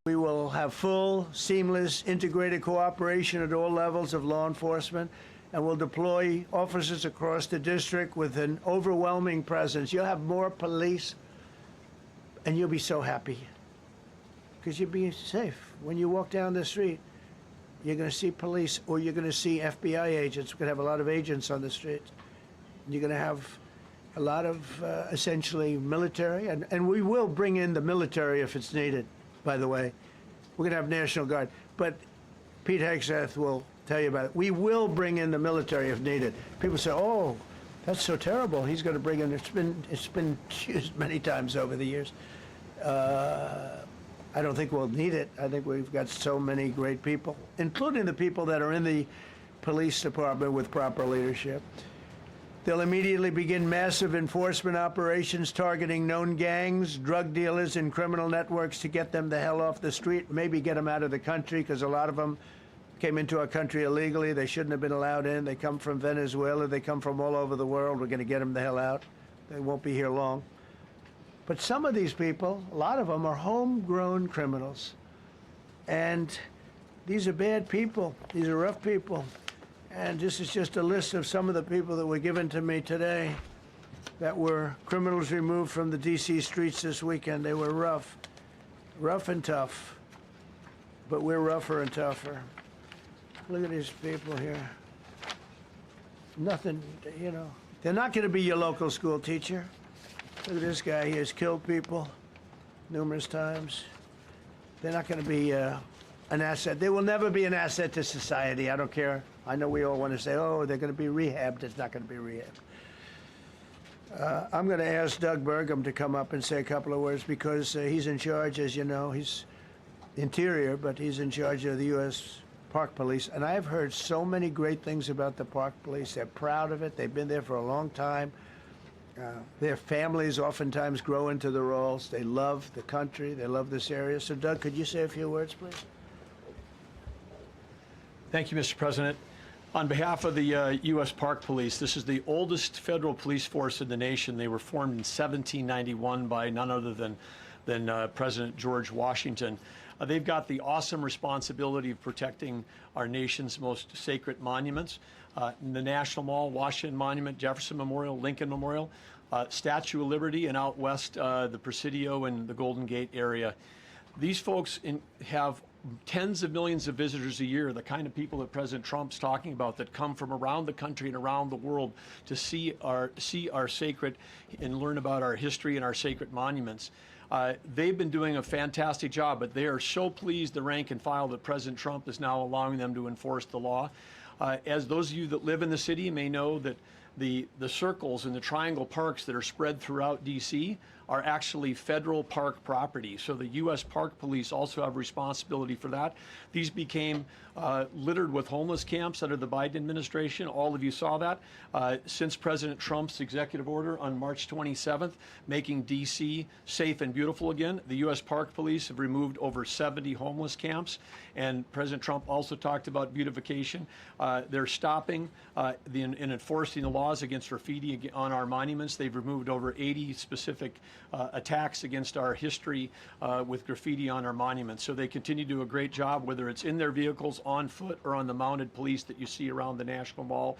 We will have full, seamless, integrated cooperation at all levels of law enforcement, and we'll deploy officers across the district with an overwhelming presence. You'll have more police, and you'll be so happy because you'll be safe. When you walk down the street, you're going to see police, or you're going to see FBI agents. We're going to have a lot of agents on the streets. You're going to have a lot of essentially military, and we will bring in the military if it's needed, by the way. We're going to have National Guard. But Pete Hegseth will tell you about it. We will bring in the military if needed. People say, oh, that's so terrible. He's going to bring in, it's been used many times over the years. I don't think we'll need it. I think we've got so many great people, including the people that are in the police department with proper leadership. They'll immediately begin massive enforcement operations targeting known gangs, drug dealers, and criminal networks to get them the hell off the street, maybe get them out of the country, because a lot of them came into our country illegally. They shouldn't have been allowed in. They come from Venezuela. They come from all over the world. We're going to get them the hell out. They won't be here long. But some of these people, a lot of them, are homegrown criminals. And these are bad people. These are rough people. And this is just a list of some of the people that were given to me today that were criminals removed from the D.C. streets this weekend. They were rough and tough. But we're rougher and tougher. Look at these people here. Nothing, you know. They're not going to be your local school teacher. Look at this guy. He has killed people numerous times. They're not going to be an asset. They will never be an asset to society. I don't care. I know we all want to say, oh, they're going to be rehabbed. It's not going to be rehabbed. I'm going to ask Doug Burgum to come up and say a couple of words because he's in charge, as you know. He's Interior, but he's in charge of the U.S. Park Police. And I've heard so many great things about the Park Police. They're proud of it. They've been there for a long time. Their families oftentimes grow into the roles. They love the country. They love this area. So, Doug, could you say a few words, please? Thank you, Mr. President. On behalf of the U.S. Park Police, this is the oldest federal police force in the nation. They were formed in 1791 by none other than President George Washington. They've got the awesome responsibility of protecting our nation's most sacred monuments. The National Mall, Washington Monument, Jefferson Memorial, Lincoln Memorial, Statue of Liberty, and out west, the Presidio and the Golden Gate area. These folks have tens of millions of visitors a year, the kind of people that President Trump's talking about that come from around the country and around the world to see our sacred and learn about our history and our sacred monuments. They've been doing a fantastic job, but they are so pleased, the rank and file, that President Trump is now allowing them to enforce the law. As those of you that live in the city may know, that the circles and the triangle parks that are spread throughout D.C. are actually federal park property. So the U.S. Park Police also have responsibility for that. These became littered with homeless camps under the Biden administration. All of you saw that. Since President Trump's executive order on March 27th, making D.C. safe and beautiful again, the U.S. Park Police have removed over 70 homeless camps. And President Trump also talked about beautification. They're stopping and enforcing the laws against graffiti on our monuments. They've removed over 80 specific attacks against our history with graffiti on our monuments. So they continue to do a great job, whether it's in their vehicles, on foot, or on the mounted police that you see around the National Mall